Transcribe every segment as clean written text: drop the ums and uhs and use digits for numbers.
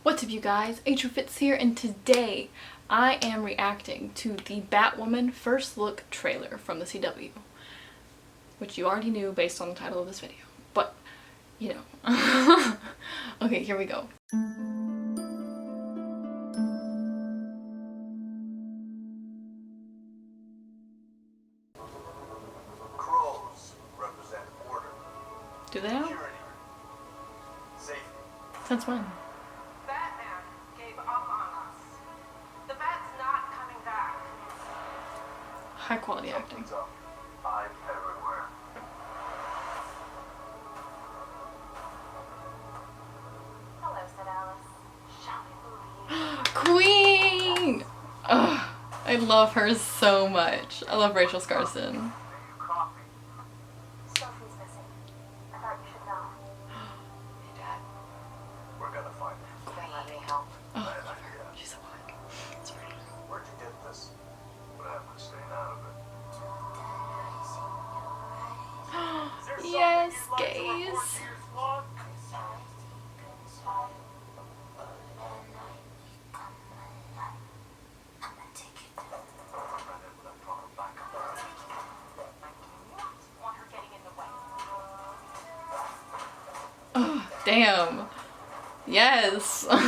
What's up you guys, Fits here, and today I am reacting to the Batwoman first look trailer from the CW, which you already knew based on the title of this video, but you know. Okay, here we go. Crows represent order. Do they now? Security. Safety. Since when? Batman gave up on us. The Bat's not coming back. High quality acting. Something's up. I'm everywhere. Hello, said Alice. Shall we believe? Queen! Ugh, I love her so much. I love Rachel Skarsten. Need you coffee? Sophie's missing. I thought you should know. Hey, Dad. We're gonna find her. Queen, let me help. Oh, I Bad love her. idea. She's so hot. It's pretty. Where'd you get this? What happened to staying out of it? Is there something Yes, you'd like to report gays. to your squad? Run in with a proper backup. Want her getting in the way. Oh, damn. Yes. Curious,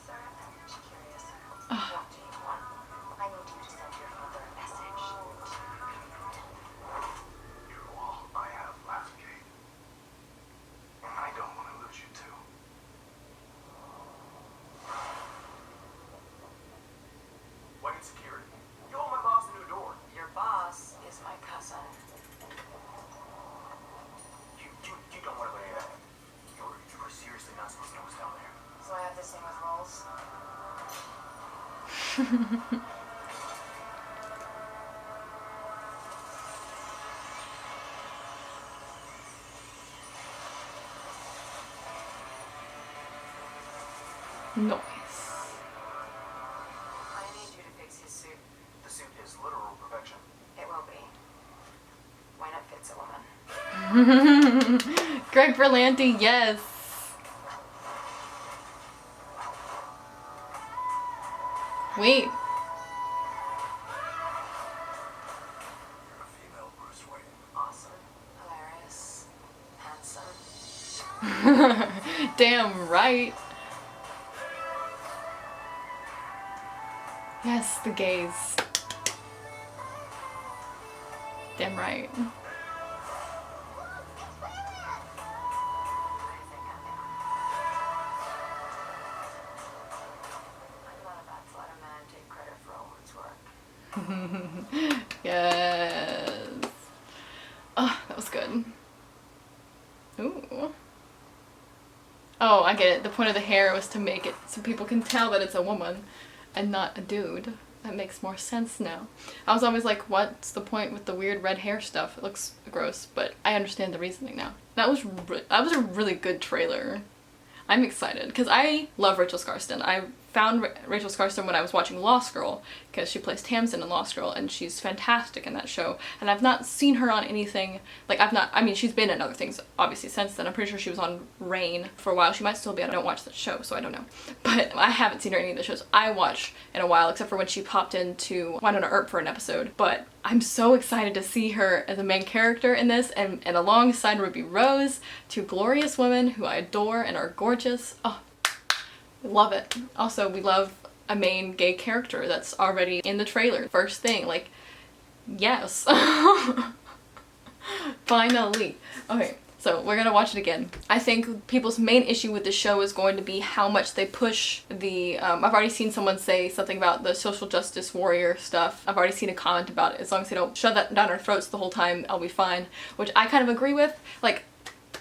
sir? Curious, sir. What do you want? I need you to send your mother a message. You're all I have left, Kate. And I don't want to lose you too. Why need security? You owe my boss a new door. Your boss is my cousin. You don't want to believe that. You were seriously not supposed to know what's down there. So I have this thing with rolls. Nice. I need you to fix his suit. The suit is literal perfection. It will be. When it fits a woman. Greg Berlanti, yes. Wait. You're a female Bruce Wayne. Awesome. Hilarious. Handsome. Damn right. Yes, the gays. Damn right. What do you think I'm doing? I'm not about to let a man take credit for a woman's work. Yes. Oh, that was good. Ooh. Oh, I get it. The point of the hair was to make it so people can tell that it's a woman and not a dude. That makes more sense now. I was always like, what's the point with the weird red hair stuff? It looks gross, but I understand the reasoning now. That was a really good trailer. I'm excited because I love Rachel Skarsten. I found Rachel Skarsten when I was watching Lost Girl because she plays Tamsin in Lost Girl and she's fantastic in that show. And I've not seen her on anything, like I mean she's been in other things obviously since then. I'm pretty sure she was on Reign for a while. She might still be. I don't watch the show, so I don't know. But I haven't seen her in any of the shows I watch in a while, except for when she popped into Wynonna Earp for an episode. But I'm so excited to see her as a main character in this and alongside Ruby Rose, two glorious women who I adore and are gorgeous. Oh, we love it. Also, we love a main gay character that's already in the trailer. First thing, like, yes. Finally. Okay, so we're gonna watch it again. I think people's main issue with the show is going to be how much they push the, I've already seen someone say something about the social justice warrior stuff. I've already seen a comment about it. As long as they don't shove that down our throats the whole time, I'll be fine. Which I kind of agree with. Like,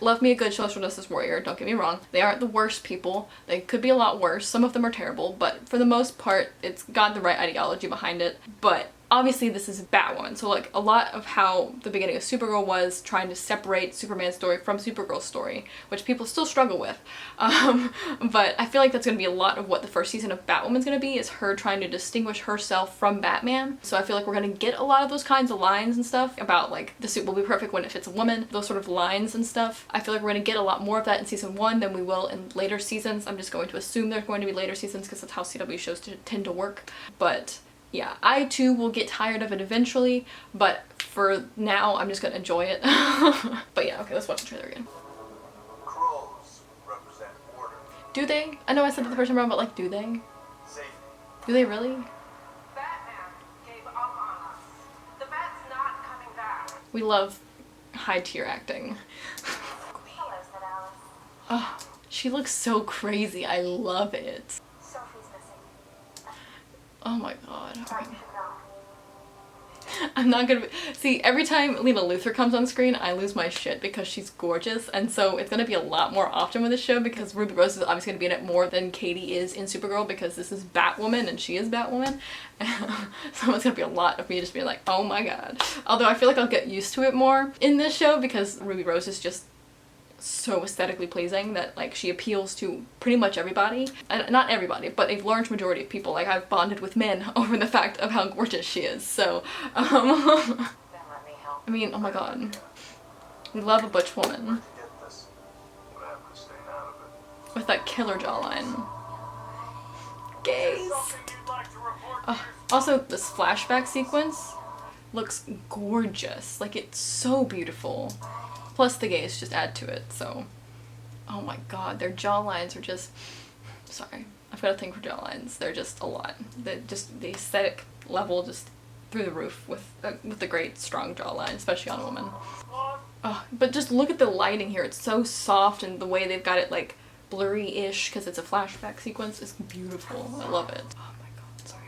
love me a good social justice warrior, don't get me wrong. They aren't the worst people. They could be a lot worse. Some of them are terrible, but for the most part, it's got the right ideology behind it. But obviously this is Batwoman, so like a lot of how the beginning of Supergirl was trying to separate Superman's story from Supergirl's story, which people still struggle with. But I feel like that's going to be a lot of what the first season of Batwoman's going to be, is her trying to distinguish herself from Batman. So I feel like we're going to get a lot of those kinds of lines and stuff about like the suit will be perfect when it fits a woman, those sort of lines and stuff. I feel like we're going to get a lot more of that in season 1 than we will in later seasons. I'm just going to assume there's going to be later seasons because that's how CW shows tend to work. But yeah, I too will get tired of it eventually, but for now I'm just gonna enjoy it. But yeah, okay, let's watch the trailer again. Crows represent order, Do they? I know I said that the first time around, but like, do they? safety. Do they really? Batman gave up on us. The Bat's not coming back. We love high tier acting. Hello, said Alice. Oh, she looks so crazy. I love it. Sophie's missing. Oh my god. Sorry, Okay. you should go. I'm not gonna see, every time Lena Luthor comes on screen I lose my shit because she's gorgeous, and so it's gonna be a lot more often with this show because Ruby Rose is obviously gonna be in it more than Katie is in Supergirl because this is Batwoman and she is Batwoman. So it's gonna be a lot of me just being like, oh my god. Although I feel like I'll get used to it more in this show because Ruby Rose is just so aesthetically pleasing that like she appeals to pretty much everybody, and not everybody, but a large majority of people. Like I've bonded with men over the fact of how gorgeous she is. So Then let me help. I mean, oh my god, we love a butch woman To get this, what happened to staying out of it? with that killer jawline. Gaze. Something you'd like to report to your Also, this flashback sequence looks gorgeous. Like it's so beautiful. Plus the gays just add to it, so oh my god, their jawlines are just, sorry, I've got a thing for jawlines. They're just a lot. The aesthetic level just through the roof with the great strong jawline, especially on a woman. Oh, but just look at the lighting here. It's so soft, and the way they've got it like blurry-ish because it's a flashback sequence is beautiful. I love it. Oh my god, sorry.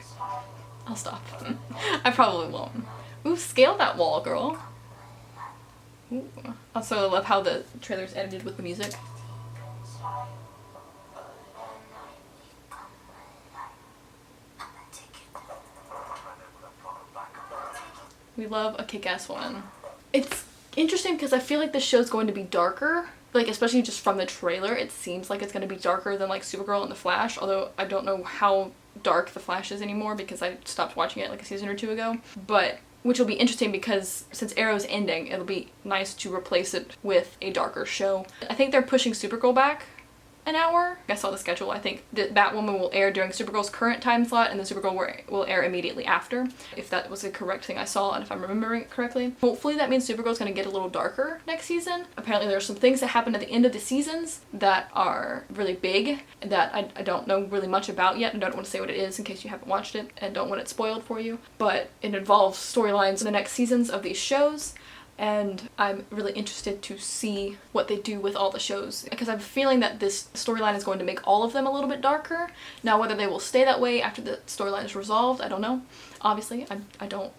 I'll stop. I probably won't. Ooh, scale that wall, girl. Ooh. Also, I love how the trailer's edited with the music. We love a kick-ass woman. It's interesting because I feel like this show's going to be darker. Like, especially just from the trailer, it seems like it's going to be darker than like Supergirl and The Flash, although I don't know how dark The Flash is anymore because I stopped watching it like a season or 2 ago. But which will be interesting because since Arrow's ending, it'll be nice to replace it with a darker show. I think they're pushing Supergirl back an hour. I saw the schedule. I think that Batwoman will air during Supergirl's current time slot and then Supergirl will air immediately after, if that was the correct thing I saw and if I'm remembering it correctly. Hopefully that means Supergirl's gonna get a little darker next season. Apparently there are some things that happen at the end of the seasons that are really big that I don't know really much about yet. I don't want to say what it is in case you haven't watched it and don't want it spoiled for you, but it involves storylines in the next seasons of these shows. And I'm really interested to see what they do with all the shows because I have a feeling that this storyline is going to make all of them a little bit darker. Now whether they will stay that way after the storyline is resolved, I don't know. Obviously, I don't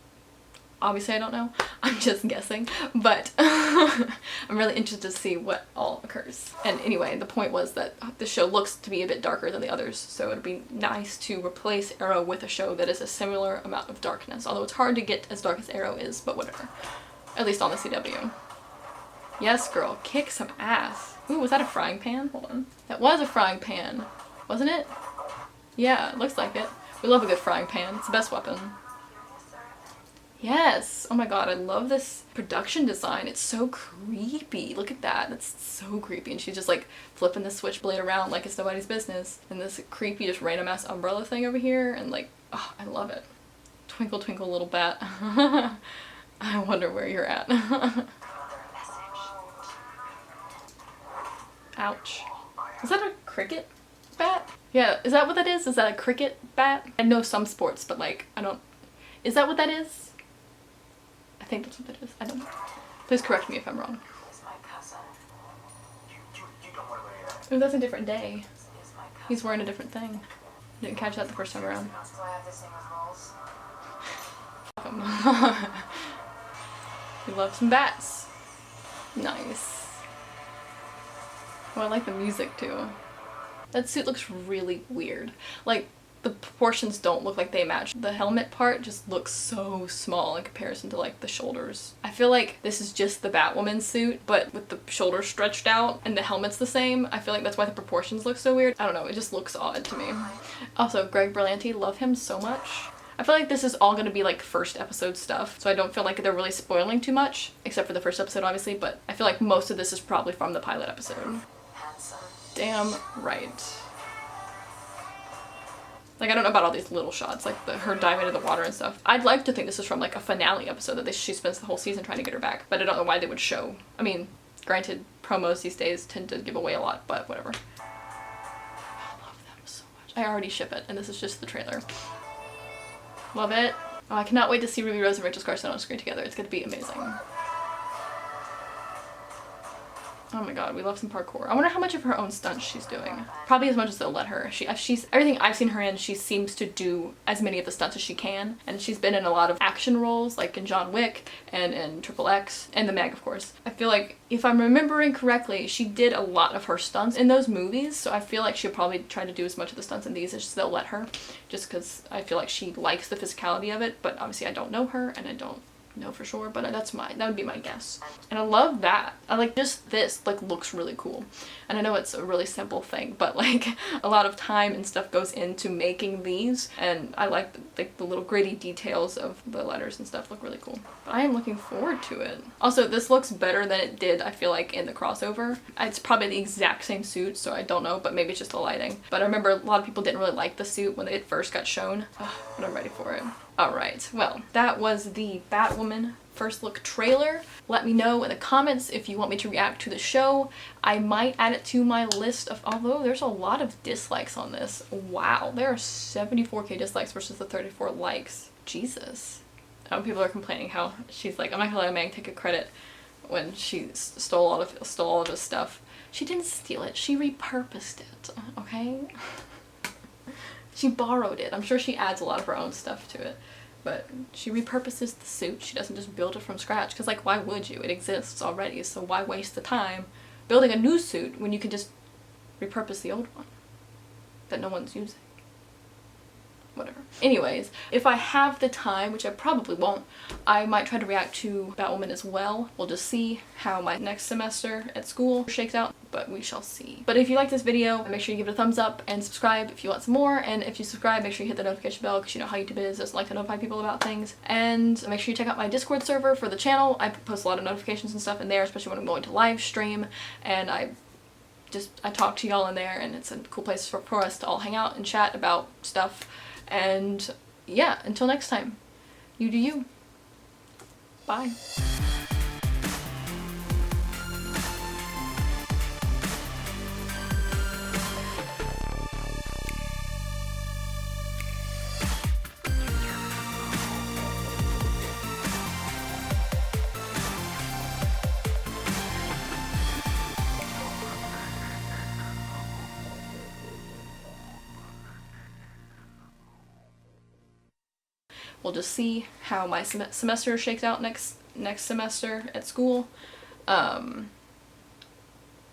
know. I'm just guessing, but I'm really interested to see what all occurs. And anyway, the point was that the show looks to be a bit darker than the others, so it'd be nice to replace Arrow with a show that is a similar amount of darkness, although it's hard to get as dark as Arrow is, but whatever. At least on the CW. Yes, girl, kick some ass. Ooh, was that a frying pan? Hold on. That was a frying pan, wasn't it? Yeah, it looks like it. We love a good frying pan. It's the best weapon. Yes! Oh my god, I love this production design. It's so creepy. Look at that. It's so creepy. And she's just like flipping the switchblade around like it's nobody's business. And this creepy, just random ass umbrella thing over here. And like, oh, I love it. Twinkle, twinkle, little bat. I wonder where you're at. Ouch. Is that a cricket bat? Yeah, is that what that is? Is that a cricket bat? I know some sports, but like, I don't... Is that what that is? I think that's what that is. I don't know. Please correct me if I'm wrong. He's my cousin. You don't want to look at that. Oh, that's a different day. He's my cousin. He's wearing a different thing. Didn't catch that the first time around. So I have the same as roles. We love some bats. Nice. Oh, I like the music too. That suit looks really weird. Like, the proportions don't look like they match. The helmet part just looks so small in comparison to like the shoulders. I feel like this is just the Batwoman suit, but with the shoulders stretched out and the helmet's the same. I feel like that's why the proportions look so weird. I don't know, it just looks odd to me. Also, Greg Berlanti, love him so much. I feel like this is all gonna be like first episode stuff, so I don't feel like they're really spoiling too much, except for the first episode obviously, but I feel like most of this is probably from the pilot episode. Damn right. Like, I don't know about all these little shots, like her diving into the water and stuff. I'd like to think this is from like a finale episode that she spends the whole season trying to get her back, but I don't know why they would show. I mean, granted, promos these days tend to give away a lot, but whatever. I love them so much. I already ship it, and this is just the trailer. Love it. Oh, I cannot wait to see Ruby Rose and Rachel Scarson on screen together. It's gonna be amazing. Oh my god, we love some parkour. I wonder how much of her own stunts she's doing. Probably as much as they'll let her. She's everything I've seen her in, she seems to do as many of the stunts as she can. And she's been in a lot of action roles, like in John Wick and in Triple X and The Meg, of course. I feel like, if I'm remembering correctly, she did a lot of her stunts in those movies, so I feel like she'll probably try to do as much of the stunts in these as they'll let her, just because I feel like she likes the physicality of it, but obviously I don't know her and I don't know for sure, but that would be my guess. And I love that. I like just this like looks really cool. And I know it's a really simple thing, but like a lot of time and stuff goes into making these, and I like the little gritty details of the letters and stuff look really cool. But I am looking forward to it. Also, this looks better than it did, I feel like, in the crossover. It's probably the exact same suit, so I don't know, but maybe it's just the lighting. But I remember a lot of people didn't really like the suit when it first got shown, but I'm ready for it. Alright, well, that was the Batwoman first look trailer. Let me know in the comments if you want me to react to the show. I might add it to my list of, although there's a lot of dislikes on this. Wow, there are 74k dislikes versus the 34 likes. Jesus. People are complaining how she's like, I'm not gonna let Meg take a credit when she stole all of his stuff. She didn't steal it, she repurposed it, okay? She borrowed it. I'm sure she adds a lot of her own stuff to it, but she repurposes the suit. She doesn't just build it from scratch, because like, why would you? It exists already, so why waste the time building a new suit when you can just repurpose the old one that no one's using? Whatever. Anyways, if I have the time, which I probably won't, I might try to react to Batwoman as well. We'll just see how my next semester at school shakes out, but we shall see. But if you like this video, make sure you give it a thumbs up and subscribe if you want some more. And if you subscribe, make sure you hit the notification bell, because you know how YouTube is, doesn't like to notify people about things. And make sure you check out my Discord server for the channel. I post a lot of notifications and stuff in there, especially when I'm going to live stream, and I talk to y'all in there, and it's a cool place for us to all hang out and chat about stuff. And yeah, until next time, you do you. Bye. We'll just see how my semester shakes out next semester at school.